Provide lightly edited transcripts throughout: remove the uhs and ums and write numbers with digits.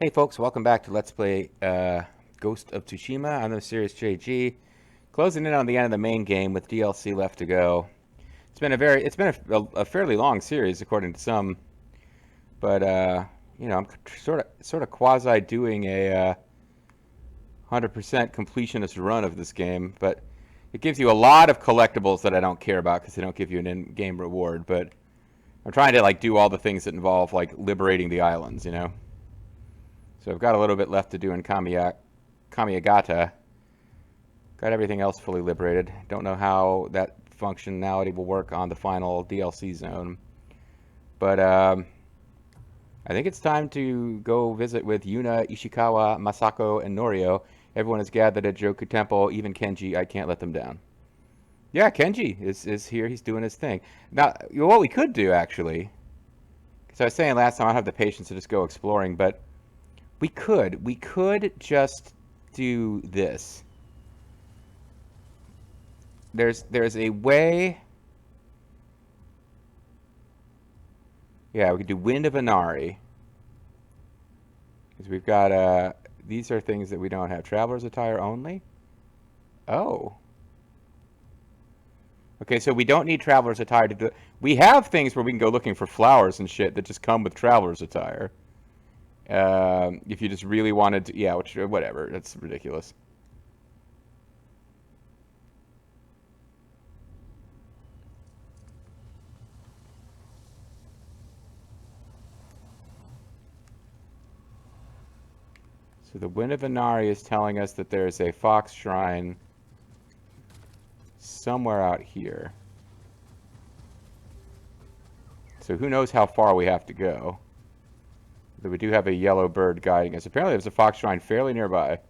Hey folks, welcome back to Let's Play Ghost of Tsushima. I'm the Serious JG, closing in on the end of the main game with DLC left to go. It's been a fairly long series according to some, but I'm sort of quasi doing a 100% completionist run of this game. But it gives you a lot of collectibles that I don't care about because they don't give you an in-game reward. But I'm trying to like do all the things that involve like liberating the islands, you know. So I've got a little bit left to do in Kamiyagata. Got everything else fully liberated. Don't know how that functionality will work on the final DLC zone. But I think it's time to go visit with Yuna, Ishikawa, Masako, and Norio. Everyone is gathered at Joku Temple, even Kenji. I can't let them down. Yeah, Kenji is here. He's doing his thing. Now, what we could do, actually, because I was saying last time I don't have the patience to just go exploring, but we could just do this. There's a way. Yeah, we could do Wind of Inari. Because we've got these are things that we don't have. Traveler's attire only? Oh. Okay, so we don't need traveler's attire to do it. We have things where we can go looking for flowers and shit that just come with traveler's attire. If you just really wanted to, yeah, whatever. That's ridiculous. So the Wind of Inari is telling us that there's a fox shrine somewhere out here. So who knows how far we have to go. But we do have a yellow bird guiding us. Apparently there's a fox shrine fairly nearby.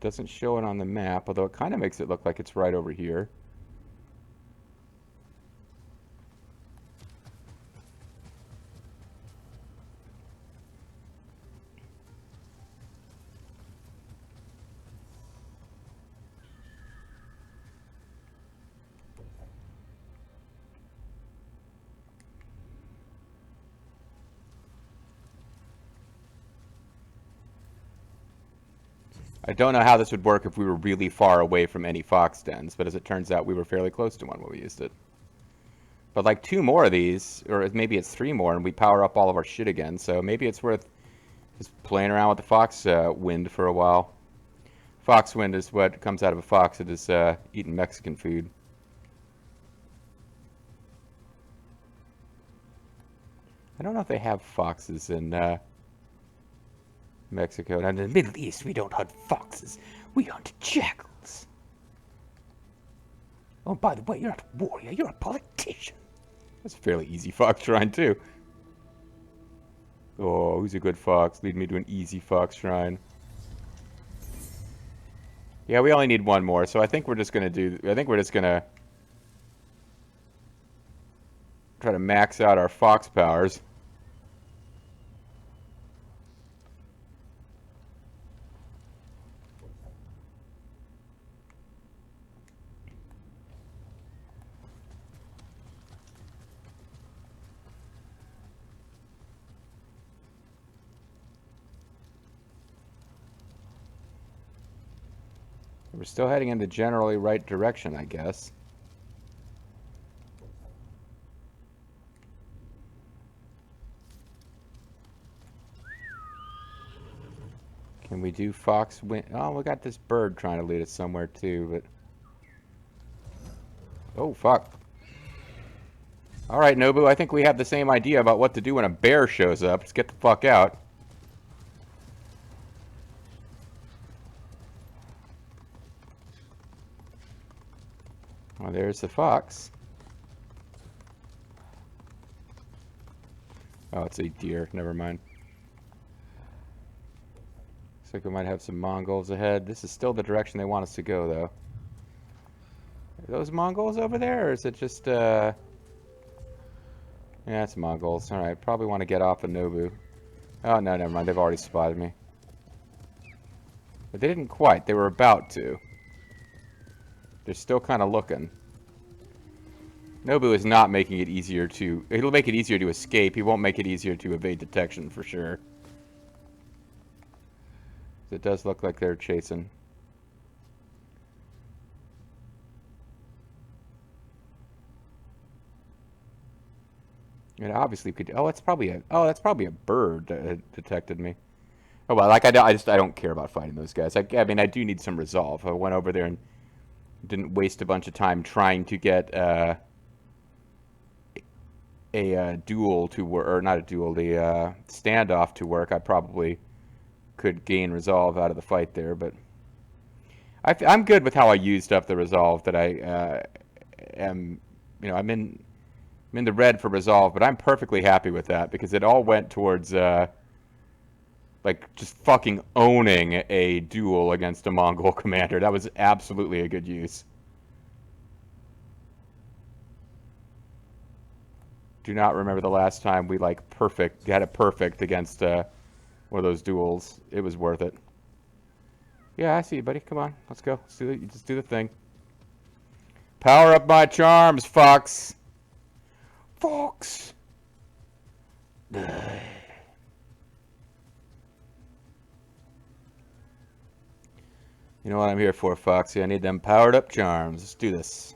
Doesn't show it on the map, although it kind of makes it look like it's right over here. I don't know how this would work if we were really far away from any fox dens, but as it turns out, we were fairly close to one when we used it. But like two more of these, or maybe it's three more, and we power up all of our shit again, so maybe it's worth just playing around with the fox wind for a while. Fox wind is what comes out of a fox. It is eating Mexican food. I don't know if they have foxes in Mexico. And in the Middle East, we don't hunt foxes. We hunt jackals. Oh, by the way, you're not a warrior. You're a politician. That's a fairly easy fox shrine, too. Oh, who's a good fox? Lead me to an easy fox shrine. Yeah, we only need one more, so I think we're just gonna try to max out our fox powers. We're still heading in the generally right direction, I guess. Can we do fox wind? Oh, we got this bird trying to lead us somewhere too, but... Oh, fuck. Alright, Nobu, I think we have the same idea about what to do when a bear shows up. Just get the fuck out. Well, there's the fox. Oh, it's a deer. Never mind. Looks like we might have some Mongols ahead. This is still the direction they want us to go, though. Are those Mongols over there, or is it just, Yeah, it's Mongols. Alright, probably want to get off of Nobu. Oh, no, never mind. They've already spotted me. But they didn't quite. They were about to. They're still kind of looking. Nobu is not making it easier to... It'll make it easier to escape. He won't make it easier to evade detection, for sure. It does look like they're chasing. And obviously could... Oh, that's probably a bird that detected me. Oh, well, like, I don't care about fighting those guys. I mean, I do need some resolve. I went over there and didn't waste a bunch of time trying to get... a duel to work, or not a duel, the standoff to work. I probably could gain resolve out of the fight there, but I'm good with how I used up the resolve that I am. You know, I'm in the red for resolve, but I'm perfectly happy with that because it all went towards like just fucking owning a duel against a Mongol commander. That was absolutely a good use. Do not remember the last time we like had it perfect against one of those duels. It was worth it. Yeah, I see you, buddy. Come on, let's go. Let's do it. You just do the thing. Power up my charms, Fox. Fox. You know what I'm here for, Foxy. I need them powered up charms. Let's do this.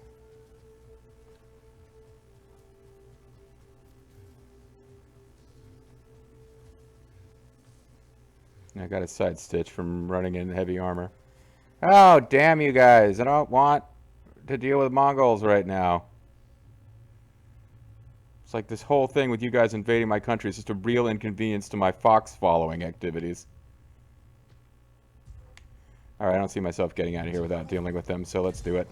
I got a side stitch from running in heavy armor. Oh, damn you guys. I don't want to deal with Mongols right now. It's like this whole thing with you guys invading my country is just a real inconvenience to my fox following activities. Alright, I don't see myself getting out of here without dealing with them, so let's do it.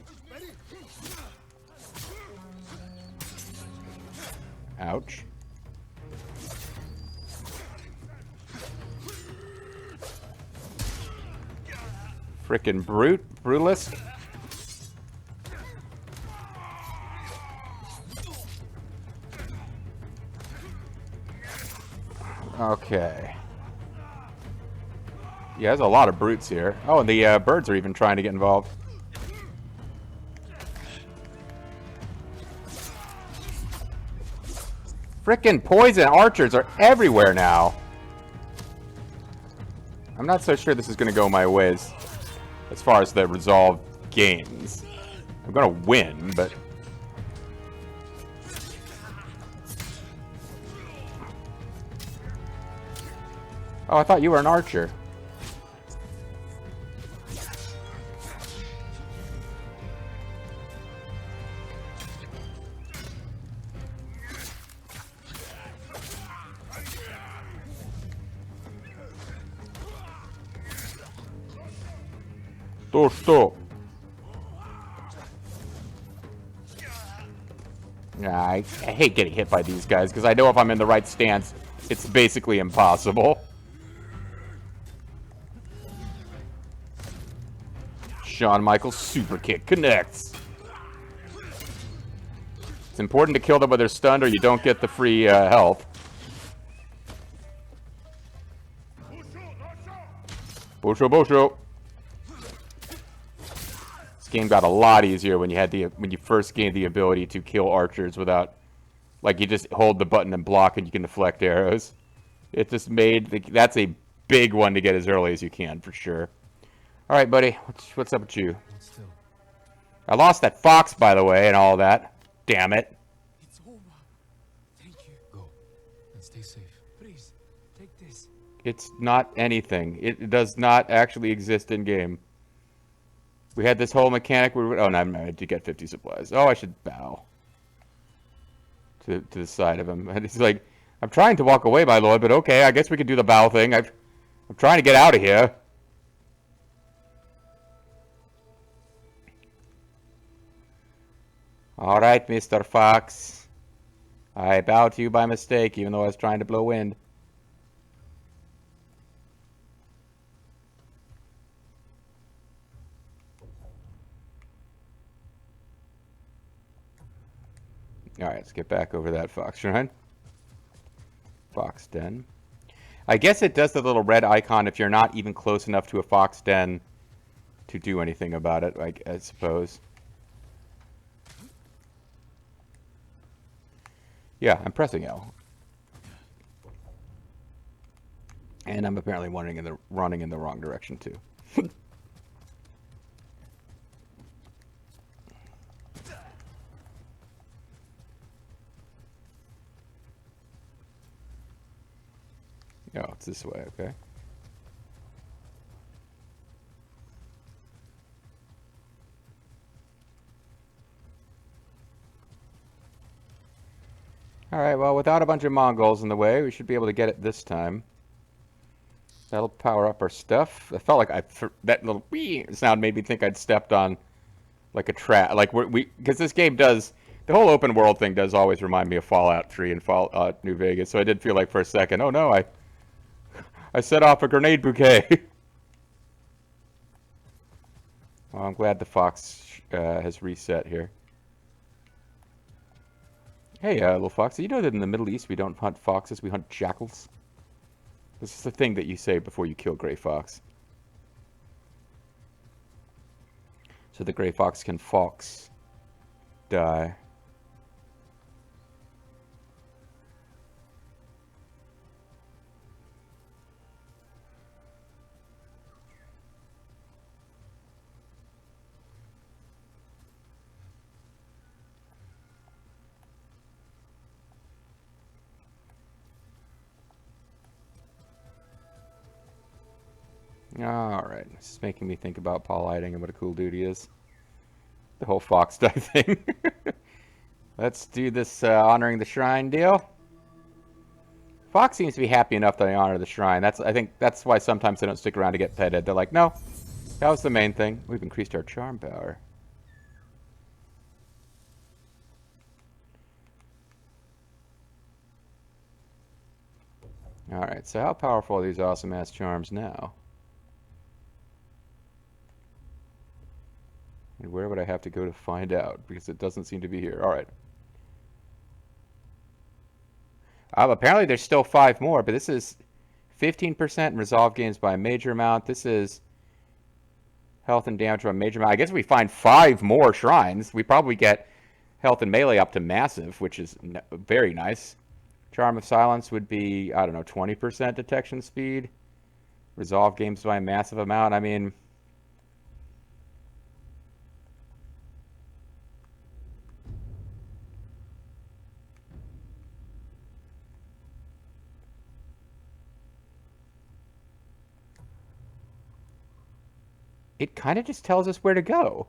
Ouch. Frickin' Brutalist. Okay. Yeah, there's a lot of brutes here. Oh, and the birds are even trying to get involved. Frickin' poison archers are everywhere now. I'm not so sure this is going to go my ways as far as the resolve gains. I'm going to win, but... Oh, I thought you were an archer. Stop. Nah, I hate getting hit by these guys because I know if I'm in the right stance, it's basically impossible. Shawn Michaels super kick connects. It's important to kill them when they're stunned or you don't get the free health. Bosho. This game got a lot easier when you first gained the ability to kill archers without, like, you just hold the button and block and you can deflect arrows. It just made that's a big one to get as early as you can for sure. All right, buddy, what's up with you? I lost that fox, by the way, and all that. Damn it. It's over. Thank you. Go and stay safe. Please take this. It's not anything. It does not actually exist in game. We had this whole mechanic where oh, no, I'm married to get 50 supplies. Oh, I should bow to the side of him. And he's like, I'm trying to walk away, my lord, but okay, I guess we could do the bow thing. I'm trying to get out of here. All right, Mr. Fox. I bowed to you by mistake, even though I was trying to blow wind. Alright, let's get back over that fox shrine. Fox den. I guess it does the little red icon if you're not even close enough to a fox den to do anything about it, I suppose. Yeah, I'm pressing L. And I'm apparently running in the wrong direction too. Oh, it's this way, okay. Alright, well, without a bunch of Mongols in the way, we should be able to get it this time. That'll power up our stuff. I felt like that little wee sound made me think I'd stepped on like a trap. Like because this game does, the whole open world thing does always remind me of Fallout 3 and Fallout New Vegas. So I did feel like for a second, oh no, I set off a grenade bouquet. Well, I'm glad the fox has reset here. Hey, little foxy, you know that in the Middle East we don't hunt foxes, we hunt jackals? This is the thing that you say before you kill gray fox. So the gray fox can fox die. Alright, this is making me think about Paul Eiding and what a cool dude he is. The whole fox die thing. Let's do this honoring the shrine deal. Fox seems to be happy enough that I honor the shrine. I think that's why sometimes they don't stick around to get petted. They're like, no, that was the main thing. We've increased our charm power. Alright, so how powerful are these awesome-ass charms now? And where would I have to go to find out? Because it doesn't seem to be here. Alright. Apparently there's still 5 more, but this is 15% resolve games by a major amount. This is health and damage by a major amount. I guess if we find 5 more shrines, we probably get health and melee up to massive, which is very nice. Charm of Silence would be, I don't know, 20% detection speed. Resolve games by a massive amount. I mean, it kind of just tells us where to go.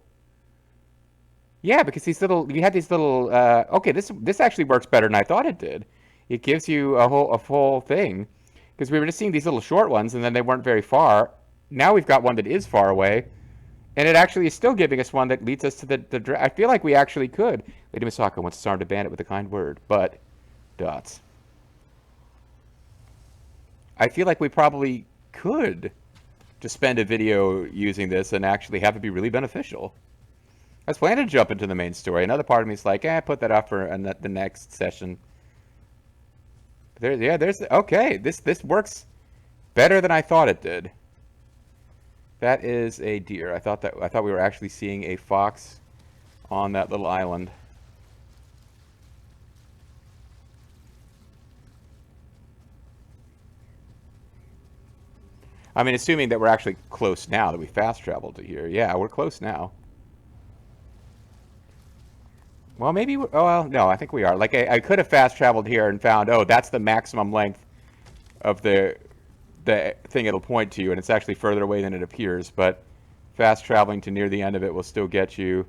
Yeah, because you had these little, okay, this actually works better than I thought it did. It gives you a full thing. Because we were just seeing these little short ones, and then they weren't very far. Now we've got one that is far away, and it actually is still giving us one that leads us to the I feel like we actually could. Lady Misako wants to disarm a bandit with a kind word, but dots. I feel like we probably could just spend a video using this and actually have it be really beneficial. I was planning to jump into the main story. Another part of me is like, put that off for the next session. Okay. This works better than I thought it did. That is a deer. I thought we were actually seeing a fox on that little island. I mean, assuming that we're actually close now, that we fast traveled to here. Yeah, we're close now. Well, maybe. Oh, well, no, I think we are. Like, I could have fast traveled here and found, oh, that's the maximum length of the thing it'll point to, and it's actually further away than it appears. But fast traveling to near the end of it will still get you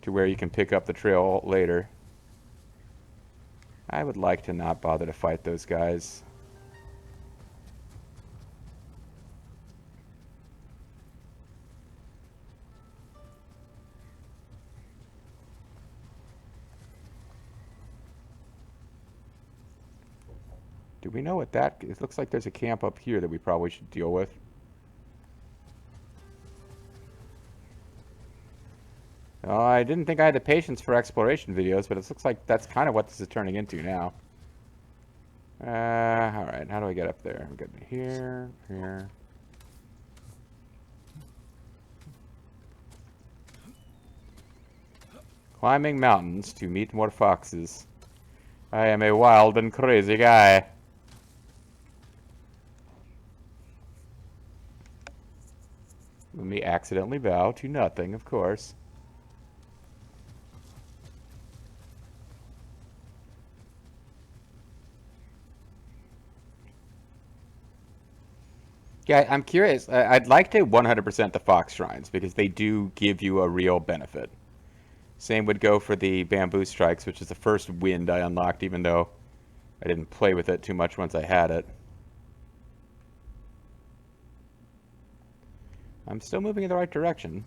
to where you can pick up the trail later. I would like to not bother to fight those guys. Do we know what that... It looks like there's a camp up here that we probably should deal with. I didn't think I had the patience for exploration videos, but it looks like that's kind of what this is turning into now. Alright, how do I get up there? I'm getting here, here. Climbing mountains to meet more foxes. I am a wild and crazy guy. Let me accidentally bow to nothing, of course. Yeah, I'm curious. I'd like to 100% the Fox Shrines because they do give you a real benefit. Same would go for the Bamboo Strikes, which is the first wind I unlocked, even though I didn't play with it too much once I had it. I'm still moving in the right direction.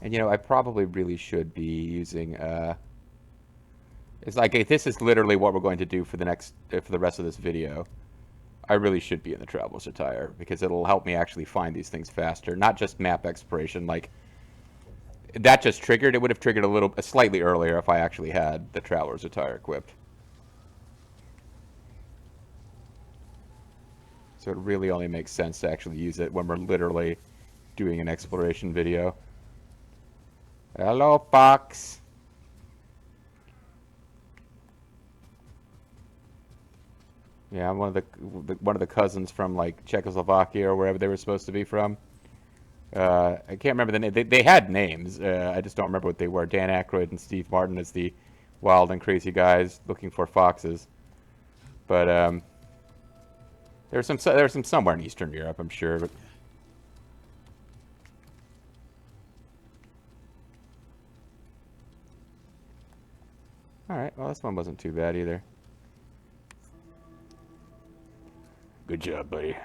And I probably really should be using it's like if this is literally what we're going to do for the rest of this video. I really should be in the Traveler's Attire because it'll help me actually find these things faster, not just map exploration. Like that just triggered. It would have triggered slightly earlier if I actually had the Traveler's Attire equipped. So it really only makes sense to actually use it when we're literally doing an exploration video. Hello, Fox. Yeah, I'm one of the cousins from like Czechoslovakia or wherever they were supposed to be from. I can't remember the name. They had names. I just don't remember what they were. Dan Aykroyd and Steve Martin as the wild and crazy guys looking for foxes. But there's some somewhere in Eastern Europe, I'm sure. But all right, well this one wasn't too bad either. Good job, buddy.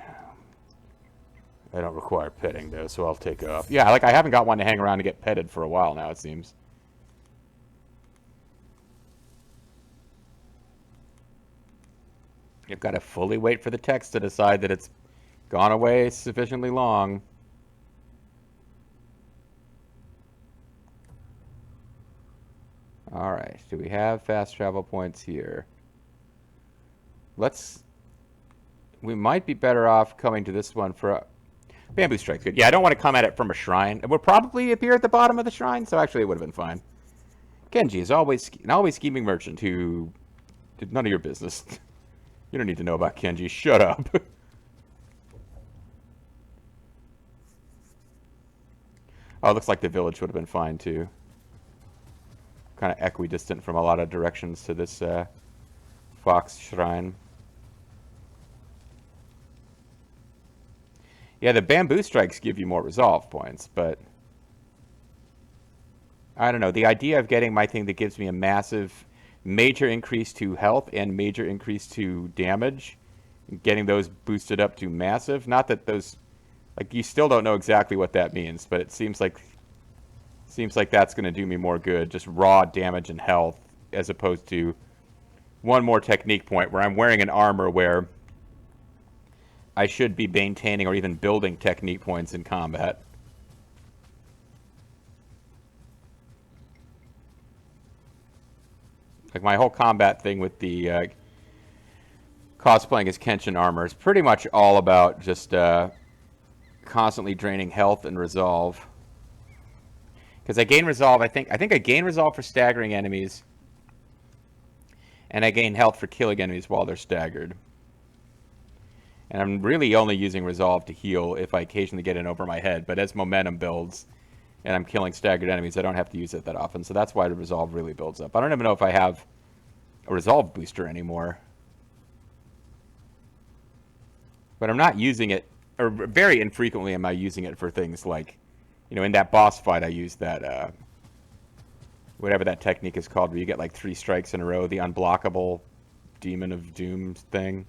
I don't require petting though, so I'll take off. Yeah, like I haven't got one to hang around to get petted for a while now, it seems. You've got to fully wait for the text to decide that it's gone away sufficiently long. All right, do we have fast travel points here? We might be better off coming to this one for Bamboo Strike's good. Yeah, I don't want to come at it from a shrine. It would probably appear at the bottom of the shrine, so actually it would have been fine. Genji is always an always scheming merchant who did none of your business. You don't need to know about Genji. Shut up. Oh, it looks like the village would have been fine too. Kind of equidistant from a lot of directions to this Fox Shrine. Yeah, the Bamboo Strikes give you more resolve points, but I don't know. The idea of getting my thing that gives me a major increase to health and major increase to damage, getting those boosted up to massive, not that those, like, you still don't know exactly what that means, but it seems like that's going to do me more good, just raw damage and health, as opposed to one more technique point where I'm wearing an armor where I should be maintaining or even building technique points in combat. Like my whole combat thing with the cosplaying as Kenshin armor is pretty much all about just constantly draining health and resolve. Because I gain resolve, I think I gain resolve for staggering enemies, and I gain health for killing enemies while they're staggered. And I'm really only using resolve to heal if I occasionally get in over my head. But as momentum builds and I'm killing staggered enemies, I don't have to use it that often. So that's why the resolve really builds up. I don't even know if I have a resolve booster anymore. But I'm not using it, or very infrequently am I using it for things like, in that boss fight I used that, whatever that technique is called, where you get like 3 strikes in a row, the unblockable Demon of Doom thing.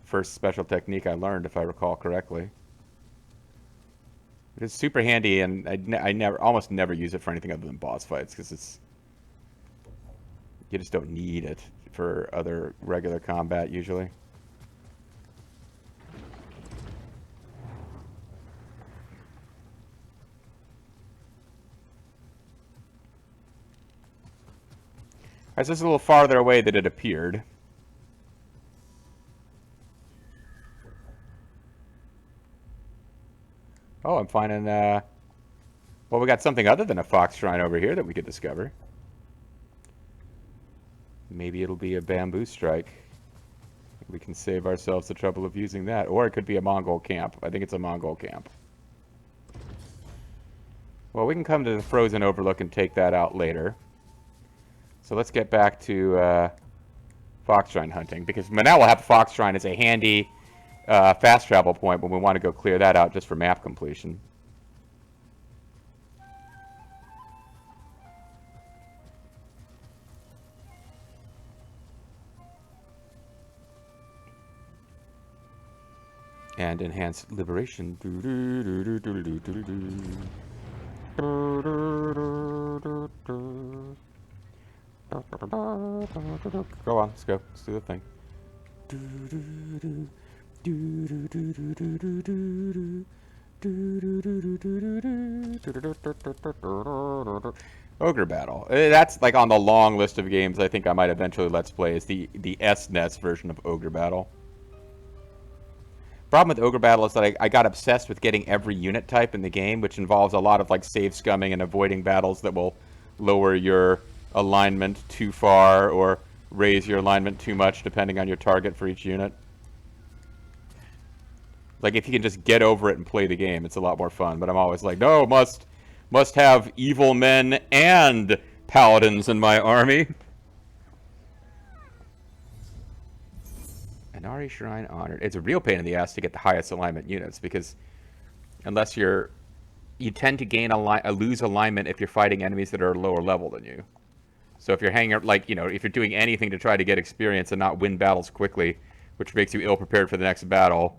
First special technique I learned, if I recall correctly. It's super handy, and I almost never use it for anything other than boss fights, because you just don't need it for other regular combat usually. Alright, so this is a little farther away than it appeared. Oh, I'm finding, well, we got something other than a fox shrine over here that we could discover. Maybe it'll be a bamboo strike. We can save ourselves the trouble of using that. Or it could be a Mongol camp. I think it's a Mongol camp. Well, we can come to the Frozen Overlook and take that out later. So let's get back to fox shrine hunting. Because now we'll have a fox shrine as a handy fast travel point when we want to go clear that out just for map completion. And enhanced liberation. Go on, let's go. Let's do the thing. Ogre Battle. That's like on the long list of games I think I might eventually let's play is the SNES version of Ogre Battle. Problem with Ogre Battle is that I got obsessed with getting every unit type in the game, which involves a lot of like save scumming and avoiding battles that will lower your alignment too far or raise your alignment too much depending on your target for each unit. Like if you can just get over it and play the game, it's a lot more fun. But I'm always like, no, must have evil men and paladins in my army. Inari Shrine honored. It's a real pain in the ass to get the highest alignment units because unless you tend to lose alignment if you're fighting enemies that are lower level than you. So if you're hanging like, if you're doing anything to try to get experience and not win battles quickly, which makes you ill prepared for the next battle,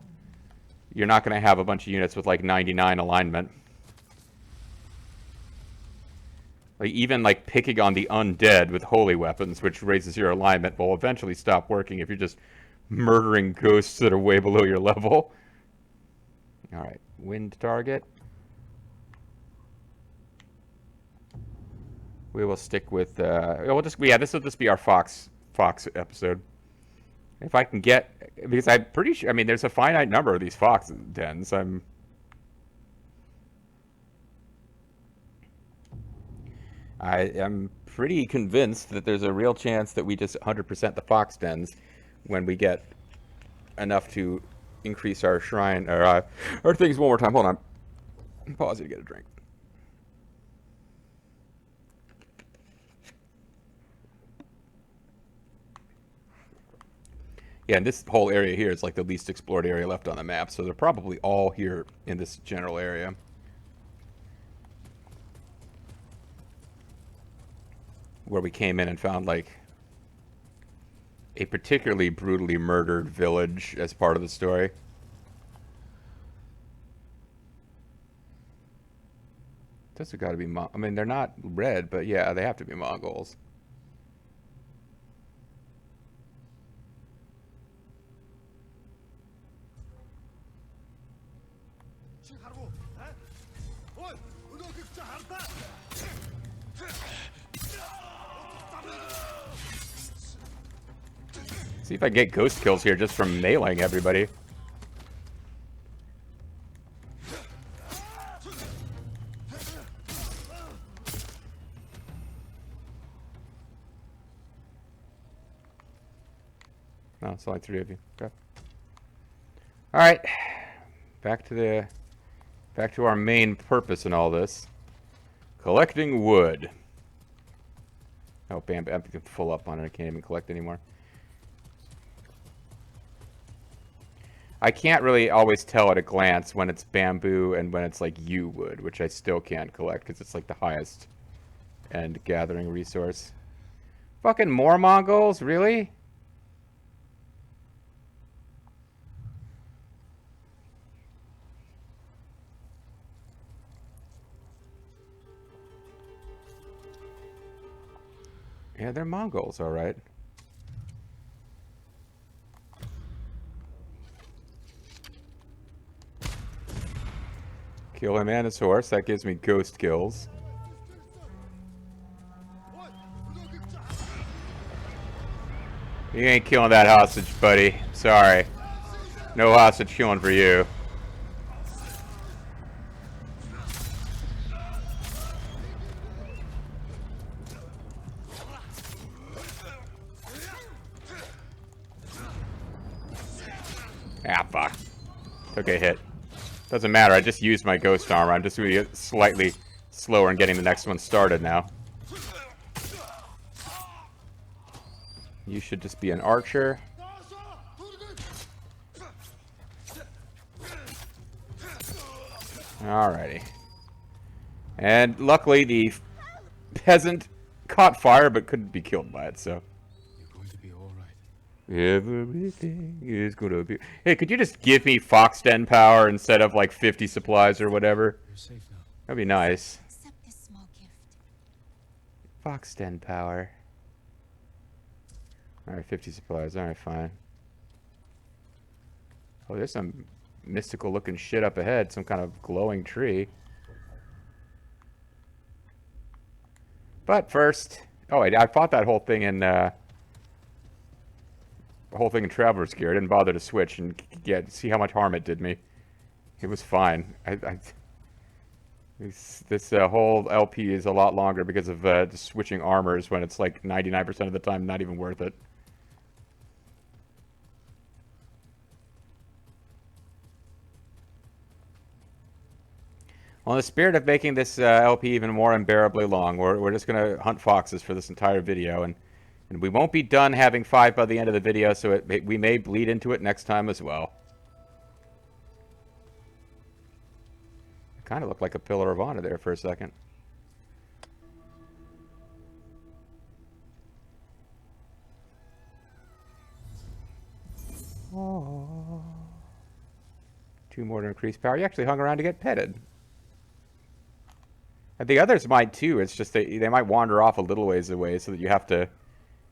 you're not going to have a bunch of units with like 99 alignment. Like even like picking on the undead with holy weapons, which raises your alignment, will eventually stop working if you're just murdering ghosts that are way below your level. All right, wind target. We will stick with. This will just be our fox episode. If I can get, because I'm pretty sure. I mean, there's a finite number of these fox dens. I'm pretty convinced that there's a real chance that we just 100% the fox dens when we get enough to increase our shrine or our things one more time. Hold on. Pause to get a drink. Yeah, and this whole area here is like the least explored area left on the map, so they're probably all here in this general area. Where we came in and found like a particularly brutally murdered village as part of the story. Those have got to be I mean, they're not red, but yeah, they have to be Mongols. See if I get ghost kills here just from meleeing everybody. No, it's only 3 of you. Okay. All right, back to our main purpose in all this: collecting wood. Oh, bam! I'm full up on it. I can't even collect anymore. I can't really always tell at a glance when it's bamboo and when it's like yew wood, which I still can't collect because it's like the highest end gathering resource. Fucking more Mongols, really? Yeah, they're Mongols, all right. Kill him and his horse. That gives me ghost kills. You ain't killing that hostage, buddy. Sorry. No hostage killing for you. Took a hit. Doesn't matter, I just used my ghost armor. I'm just going to get slightly slower in getting the next one started now. You should just be an archer. Alrighty. And luckily the peasant caught fire but couldn't be killed by it, so. You're going to be all right. Everything is gonna be... Hey, could you just give me Fox Den power instead of like 50 supplies or whatever? You're safe now. That'd be nice. Accept this small gift. Fox Den power. Alright, 50 supplies. Alright, fine. Oh, there's some mystical looking shit up ahead. Some kind of glowing tree. But first... Oh, I fought that whole thing in... the whole thing in Traveler's Gear. I didn't bother to switch and see how much harm it did me. It was fine. This whole LP is a lot longer because of just switching armors when it's like 99% of the time not even worth it. Well, in the spirit of making this LP even more unbearably long, we're just going to hunt foxes for this entire video, and we won't be done having 5 by the end of the video, so we may bleed into it next time as well. It kind of looked like a pillar of honor there for a second. Oh. 2 more to increase power. You actually hung around to get petted. And the others might too. It's just they might wander off a little ways away so that you have to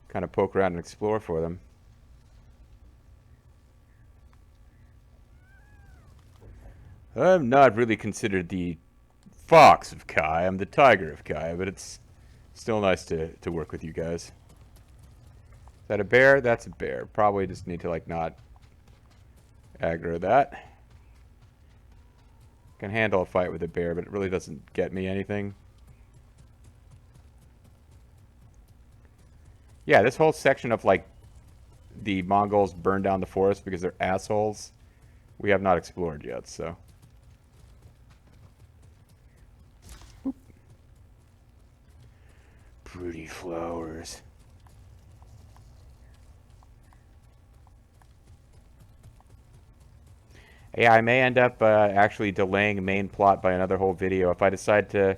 kind of poke around and explore for them. I'm not really considered the fox of Kai. I'm the tiger of Kai, but it's still nice to work with you guys. Is that a bear? That's a bear. Probably just need to like not aggro that. Can handle a fight with a bear, but it really doesn't get me anything. Yeah, this whole section of like the Mongols burn down the forest because they're assholes, we have not explored yet, so. Oop. Pretty flowers. Yeah, I may end up actually delaying main plot by another whole video if I decide to.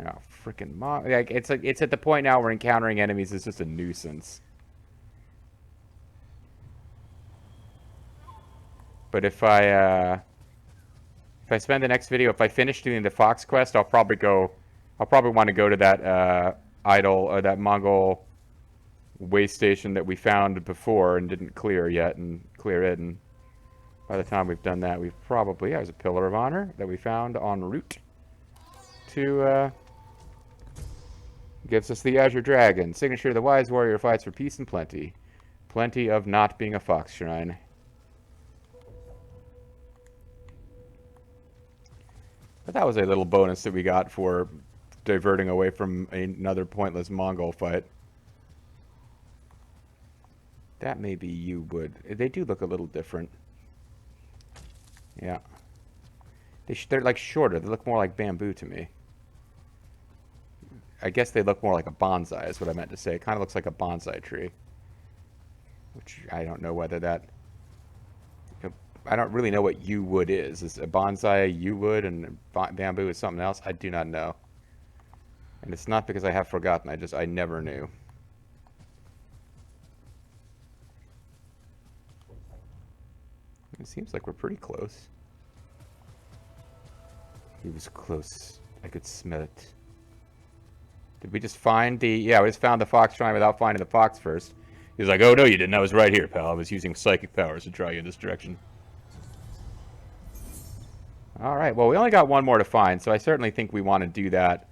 Oh, freaking like it's at the point now where encountering enemies is just a nuisance. But if I spend the next video, if I finish doing the Fox quest, I'll probably want to go to that idol or that Mongol way station that we found before and didn't clear yet, and clear it. And by the time we've done that, we've probably... there's a pillar of honor that we found en route to... gives us the Azure Dragon. Signature, the wise warrior fights for peace and plenty. Plenty of not being a fox shrine. But that was a little bonus that we got for diverting away from another pointless Mongol fight. That may be you, wood. They do look a little different. Yeah. They're like shorter. They look more like bamboo to me. I guess they look more like a bonsai is what I meant to say. It kind of looks like a bonsai tree. Which I don't know whether that... I don't really know what yew wood is. Is a bonsai yew wood and bamboo is something else? I do not know. And it's not because I have forgotten. I never knew. It seems like we're pretty close. He was close. I could smell it. Did we just find the... Yeah, we just found the fox shrine without finding the fox first. He was like, oh, no, you didn't. I was right here, pal. I was using psychic powers to draw you in this direction. Alright, well, we only got one more to find, so I certainly think we want to do that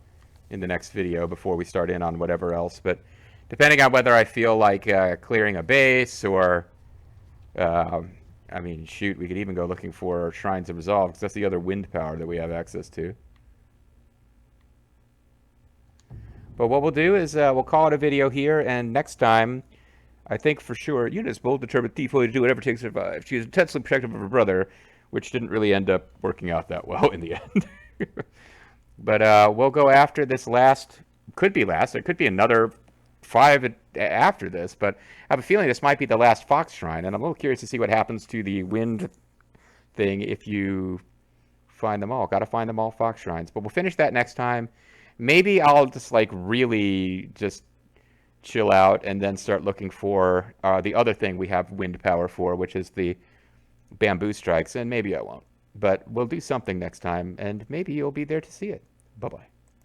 in the next video before we start in on whatever else. But depending on whether I feel like clearing a base or... I mean, shoot, we could even go looking for Shrines of Resolve, because that's the other wind power that we have access to. But what we'll do is we'll call it a video here, and next time I think for sure Eunice, bold, determined thief, willing to do whatever it takes to survive. She is intensely protective of her brother, which didn't really end up working out that well in the end. But we'll go after this last. Could be last. There could be another five after this, but I have a feeling this might be the last Fox Shrine, and I'm a little curious to see what happens to the wind thing if you find them all. Got to find them all Fox Shrines. But we'll finish that next time. Maybe I'll just like really just chill out and then start looking for the other thing we have wind power for, which is the bamboo strikes, and maybe I won't. But we'll do something next time, and maybe you'll be there to see it. Bye bye.